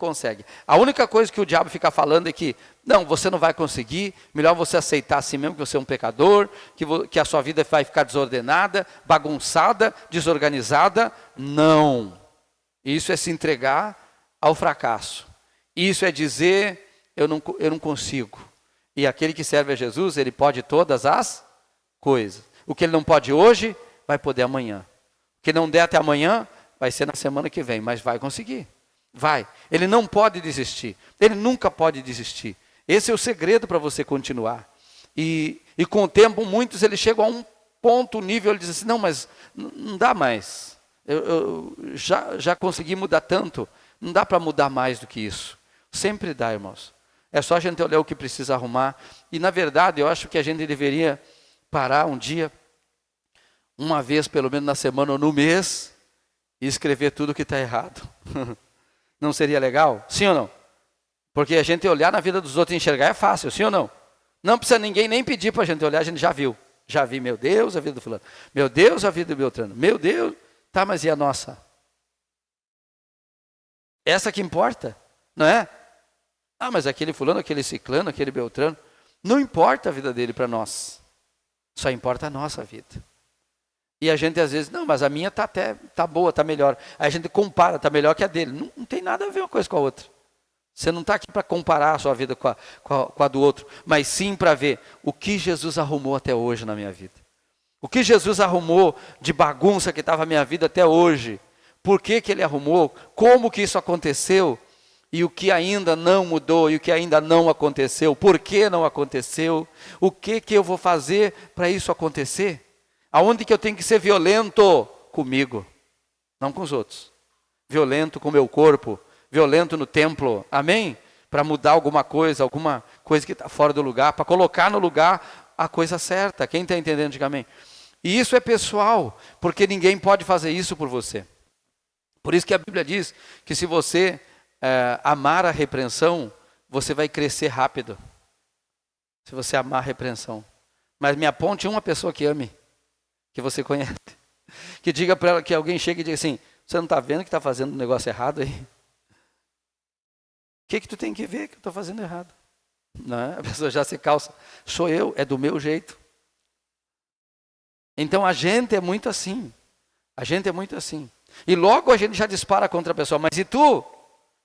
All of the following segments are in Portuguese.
consegue. A única coisa que o diabo fica falando é que, não, você não vai conseguir, melhor você aceitar assim mesmo que você é um pecador, que a sua vida vai ficar desordenada, bagunçada, desorganizada. Não. Isso é se entregar ao fracasso. Isso é dizer, eu não consigo. E aquele que serve a Jesus, ele pode todas as coisas. O que ele não pode hoje, vai poder amanhã. O que não der até amanhã, vai ser na semana que vem, mas vai conseguir. Vai. Ele não pode desistir. Ele nunca pode desistir. Esse é o segredo para você continuar. E com o tempo, muitos eles chegam a um ponto, nível, ele diz assim, não, mas não dá mais. Eu já consegui mudar tanto, não dá para mudar mais do que isso. Sempre dá, irmãos. É só a gente olhar o que precisa arrumar. E na verdade, eu acho que a gente deveria parar um dia, uma vez pelo menos na semana ou no mês, e escrever tudo que está errado. Não seria legal? Sim ou não? Porque a gente olhar na vida dos outros e enxergar é fácil, sim ou não? Não precisa ninguém nem pedir para a gente olhar, a gente já viu. Já vi, meu Deus, a vida do fulano. Meu Deus, a vida do Beltrano. Meu Deus, tá, mas e a nossa? Essa que importa, não é? Ah, mas aquele fulano, aquele ciclano, aquele Beltrano. Não importa a vida dele para nós. Só importa a nossa vida. E a gente às vezes, não, mas a minha tá boa, tá melhor. Aí a gente compara, tá melhor que a dele. Não tem nada a ver uma coisa com a outra. Você não está aqui para comparar a sua vida com a do outro, mas sim para ver o que Jesus arrumou até hoje na minha vida. O que Jesus arrumou de bagunça que estava a minha vida até hoje. Por que ele arrumou? Como que isso aconteceu? E o que ainda não mudou, e o que ainda não aconteceu. Por que não aconteceu? O que eu vou fazer para isso acontecer? Aonde que eu tenho que ser violento? Comigo, não com os outros. Violento com o meu corpo, violento no templo, amém? Para mudar alguma coisa que está fora do lugar, para colocar no lugar a coisa certa. Quem está entendendo, diga amém. E isso é pessoal, porque ninguém pode fazer isso por você. Por isso que a Bíblia diz que se você amar a repreensão, você vai crescer rápido. Se você amar a repreensão. Mas me aponte uma pessoa que ame, que você conhece, que diga para ela, que alguém chegue e diga assim, você não está vendo que está fazendo um negócio errado aí? O que tu tem que ver que eu estou fazendo errado? Não é? A pessoa já se calça, sou eu, é do meu jeito. Então a gente é muito assim. A gente é muito assim. E logo a gente já dispara contra a pessoa, mas e tu?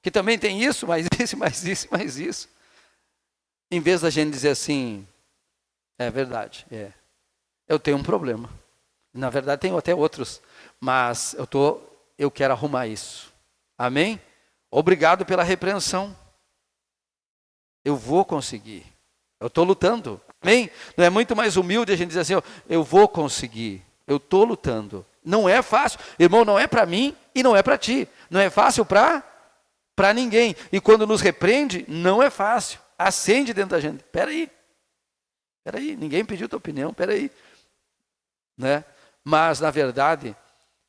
Que também tem isso, mais isso, mais isso, mais isso. Em vez da gente dizer assim, é verdade, eu tenho um problema. Na verdade tenho até outros, mas eu quero arrumar isso. Amém? Obrigado pela repreensão. Eu vou conseguir. Eu estou lutando. Amém? Não é muito mais humilde a gente dizer assim, eu vou conseguir. Eu estou lutando. Não é fácil. Irmão, não é para mim e não é para ti. Não é fácil para ninguém. E quando nos repreende, não é fácil. Acende dentro da gente. Espera aí, ninguém pediu tua opinião, espera aí. Né? Mas, na verdade,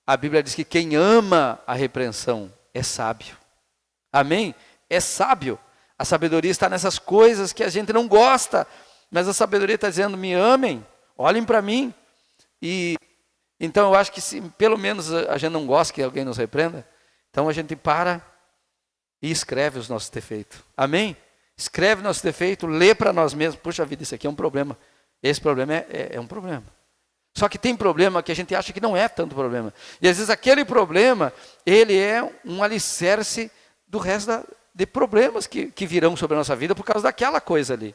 a Bíblia diz que quem ama a repreensão é sábio. Amém? É sábio. A sabedoria está nessas coisas que a gente não gosta, mas a sabedoria está dizendo, me amem, olhem para mim. E então eu acho que se pelo menos a gente não gosta que alguém nos repreenda, então a gente para e escreve os nossos defeitos. Amém? Escreve nosso defeito, lê para nós mesmos, puxa vida, isso aqui é um problema. Esse problema é um problema. Só que tem problema que a gente acha que não é tanto problema. E às vezes aquele problema, ele é um alicerce do resto de problemas que virão sobre a nossa vida por causa daquela coisa ali.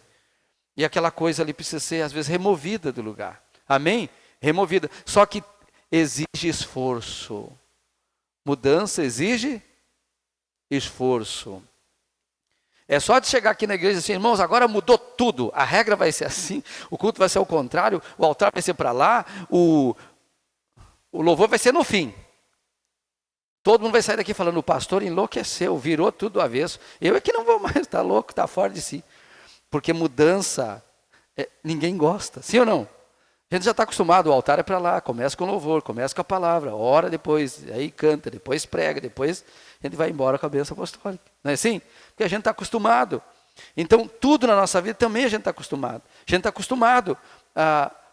E aquela coisa ali precisa ser, às vezes, removida do lugar. Amém? Removida. Só que exige esforço. Mudança exige esforço. É só de chegar aqui na igreja assim, irmãos, agora mudou tudo. A regra vai ser assim, o culto vai ser ao contrário, o altar vai ser para lá, o louvor vai ser no fim. Todo mundo vai sair daqui falando, o pastor enlouqueceu, virou tudo do avesso. Eu é que não vou mais, está louco, está fora de si. Porque mudança, ninguém gosta, sim ou não? A gente já está acostumado, o altar é para lá, começa com louvor, começa com a palavra, ora depois, aí canta, depois prega, depois a gente vai embora com a bênção apostólica. Não é assim? Porque a gente está acostumado. Então, tudo na nossa vida também a gente está acostumado. A gente está acostumado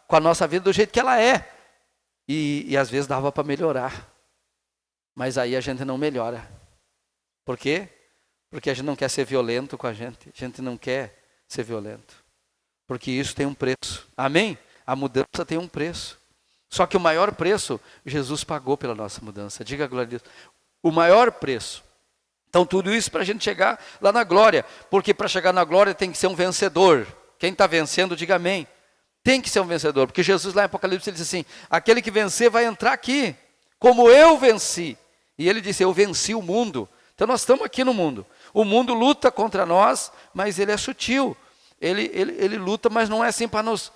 com a nossa vida do jeito que ela é. E às vezes dava para melhorar. Mas aí a gente não melhora. Por quê? Porque a gente não quer ser violento com a gente não quer ser violento. Porque isso tem um preço, amém? A mudança tem um preço. Só que o maior preço, Jesus pagou pela nossa mudança, diga glória a Deus. O maior preço. Então tudo isso para a gente chegar lá na glória, porque para chegar na glória tem que ser um vencedor. Quem está vencendo, diga amém. Tem que ser um vencedor, porque Jesus lá em Apocalipse ele diz assim, aquele que vencer vai entrar aqui, como eu venci. E ele disse, eu venci o mundo. Então nós estamos aqui no mundo. O mundo luta contra nós, mas ele é sutil. Ele luta, mas não é assim para nos...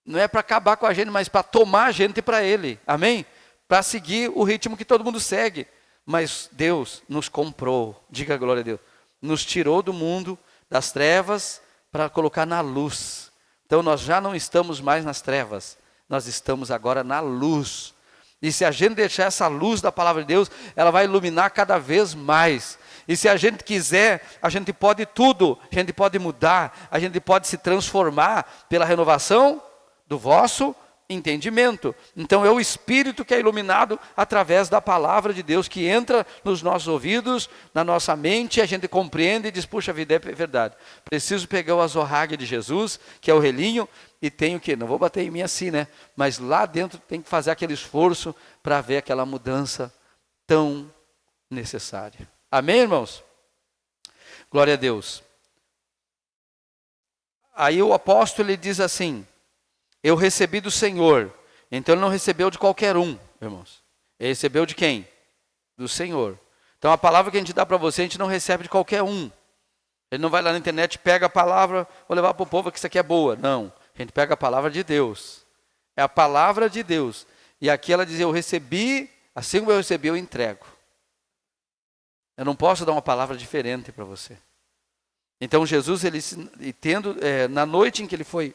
Não é para acabar com a gente, mas para tomar a gente para ele. Amém? Para seguir o ritmo que todo mundo segue. Mas Deus nos comprou, diga glória a Deus. Nos tirou do mundo, das trevas, para colocar na luz. Então nós já não estamos mais nas trevas. Nós estamos agora na luz. E se a gente deixar essa luz da palavra de Deus, ela vai iluminar cada vez mais. E se a gente quiser, a gente pode tudo. A gente pode mudar, a gente pode se transformar pela renovação do vosso entendimento. Então é o Espírito que é iluminado através da palavra de Deus, que entra nos nossos ouvidos, na nossa mente, a gente compreende e diz, puxa vida, é verdade. Preciso pegar o azorrague de Jesus, que é o relinho, e tenho que, não vou bater em mim assim, né? Mas lá dentro tem que fazer aquele esforço para ver aquela mudança tão necessária. Amém, irmãos? Glória a Deus. Aí o apóstolo ele diz assim, eu recebi do Senhor. Então ele não recebeu de qualquer um, irmãos. Ele recebeu de quem? Do Senhor. Então a palavra que a gente dá para você, a gente não recebe de qualquer um. Ele não vai lá na internet, pega a palavra, vou levar para o povo que isso aqui é boa. Não, a gente pega a palavra de Deus. É a palavra de Deus. E aqui ela diz, eu recebi, assim como eu recebi, eu entrego. Eu não posso dar uma palavra diferente para você. Então Jesus, ele na noite em que ele foi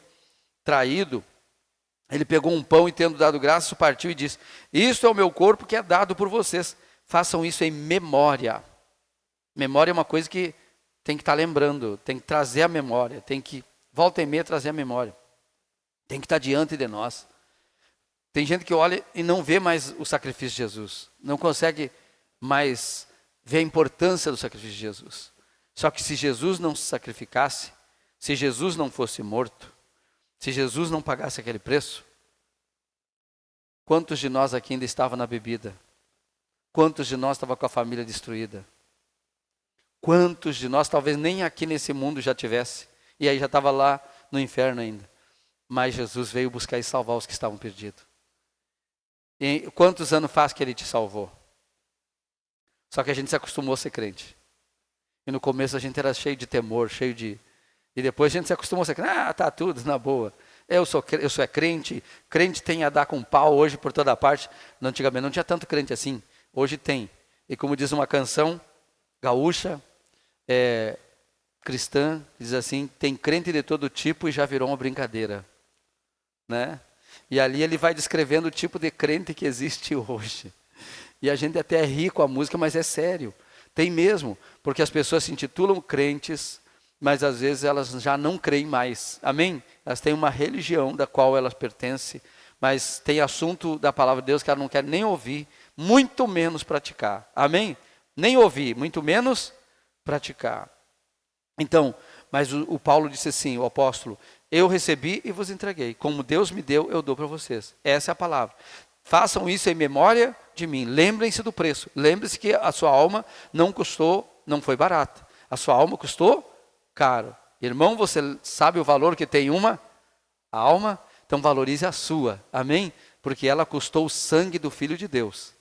traído, ele pegou um pão e tendo dado graças, partiu e disse, isto é o meu corpo que é dado por vocês. Façam isso em memória. Memória é uma coisa que tem que estar lembrando, tem que trazer a memória, tem que, volta e meia, trazer a memória. Tem que estar diante de nós. Tem gente que olha e não vê mais o sacrifício de Jesus. Não consegue mais ver a importância do sacrifício de Jesus. Só que se Jesus não se sacrificasse, se Jesus não fosse morto, se Jesus não pagasse aquele preço, quantos de nós aqui ainda estavam na bebida? Quantos de nós estavam com a família destruída? Quantos de nós talvez nem aqui nesse mundo já tivesse, e aí já estava lá no inferno ainda. Mas Jesus veio buscar e salvar os que estavam perdidos. E quantos anos faz que ele te salvou? Só que a gente se acostumou a ser crente. E no começo a gente era cheio de temor, cheio de... E depois a gente se acostumou a ser crente. Ah, tá tudo na boa. Eu sou crente. Crente tem a dar com pau hoje por toda parte. Antigamente não tinha tanto crente assim. Hoje tem. E como diz uma canção gaúcha, cristã, diz assim, tem crente de todo tipo e já virou uma brincadeira. Né? E ali ele vai descrevendo o tipo de crente que existe hoje. E a gente até ri com a música, mas é sério. Tem mesmo, porque as pessoas se intitulam crentes, mas às vezes elas já não creem mais. Amém? Elas têm uma religião da qual elas pertencem, mas tem assunto da palavra de Deus que elas não querem nem ouvir, muito menos praticar. Amém? Nem ouvir, muito menos praticar. Então, mas o Paulo disse assim, o apóstolo, eu recebi e vos entreguei. Como Deus me deu, eu dou para vocês. Essa é a palavra. Façam isso em memória de mim. Lembrem-se do preço. Lembre-se que a sua alma não foi barata. A sua alma custou caro. Irmão, você sabe o valor que tem uma alma? Então valorize a sua. Amém? Porque ela custou o sangue do Filho de Deus.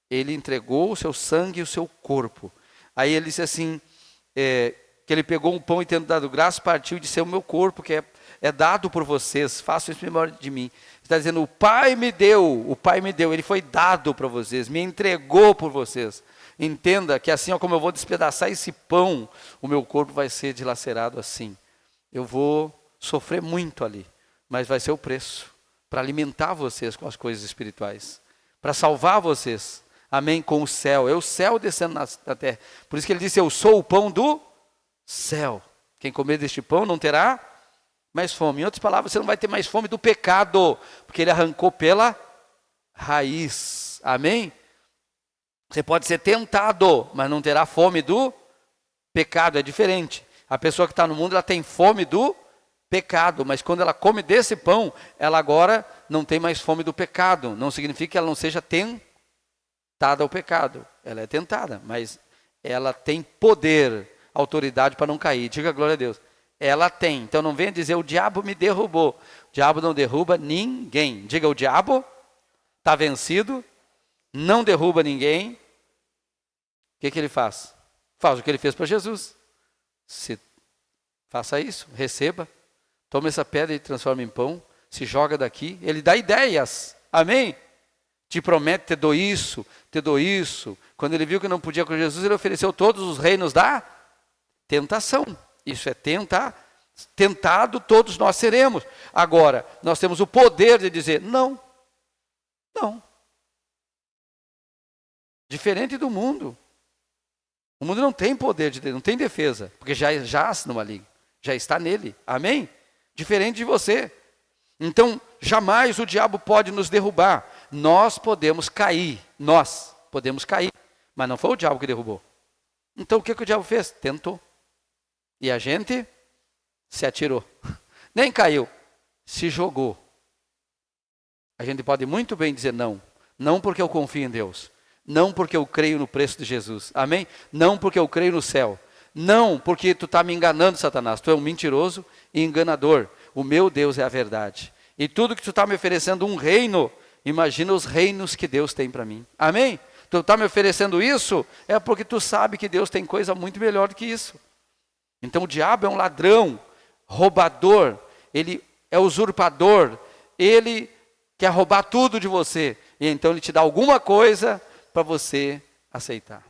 Ele entregou o seu sangue e o seu corpo. Aí ele disse assim, que ele pegou um pão e tendo dado graça, partiu e disse, é o meu corpo que é dado por vocês, façam isso em memória de mim. Está dizendo, o Pai me deu, ele foi dado para vocês, me entregou por vocês. Entenda que assim como eu vou despedaçar esse pão, o meu corpo vai ser dilacerado assim. Eu vou sofrer muito ali, mas vai ser o preço para alimentar vocês com as coisas espirituais, para salvar vocês, amém, com o céu. É o céu descendo na terra. Por isso que ele disse, eu sou o pão do céu. Quem comer deste pão não terá mais fome. Em outras palavras, você não vai ter mais fome do pecado, porque ele arrancou pela raiz. Amém? Você pode ser tentado, mas não terá fome do Pecado é diferente. A pessoa que está no mundo, ela tem fome do pecado, mas quando ela come desse pão, ela agora não tem mais fome do pecado. Não significa que ela não seja tentada ao pecado. Ela é tentada, mas ela tem poder, autoridade para não cair. Diga glória a Deus. Ela tem. Então não venha dizer, o diabo me derrubou. O diabo não derruba ninguém. Diga, o diabo está vencido, não derruba ninguém. O que ele faz? Faz o que ele fez para Jesus. Faça isso, receba. Toma essa pedra e transforma em pão. Se joga daqui. Ele dá ideias. Amém? Te promete, te dou isso, te dou isso. Quando ele viu que não podia com Jesus, ele ofereceu todos os reinos da tentação. Isso é tentar. Tentado todos nós seremos. Agora, nós temos o poder de dizer, não. Não. Diferente do mundo. O mundo não tem poder, não tem defesa. Porque já no maligno. Já está nele. Amém? Diferente de você. Então, jamais o diabo pode nos derrubar. Nós podemos cair. Nós podemos cair. Mas não foi o diabo que derrubou. Então, o que o diabo fez? Tentou. E a gente se atirou. Nem caiu. Se jogou. A gente pode muito bem dizer não. Não porque eu confio em Deus. Não porque eu creio no preço de Jesus. Amém? Não porque eu creio no céu. Não porque tu está me enganando, Satanás. Tu é um mentiroso e enganador. O meu Deus é a verdade. E tudo que tu está me oferecendo um reino, imagina os reinos que Deus tem para mim. Amém? Tu está me oferecendo isso, é porque tu sabe que Deus tem coisa muito melhor do que isso. Então o diabo é um ladrão, roubador, ele é usurpador, ele quer roubar tudo de você. E então ele te dá alguma coisa para você aceitar.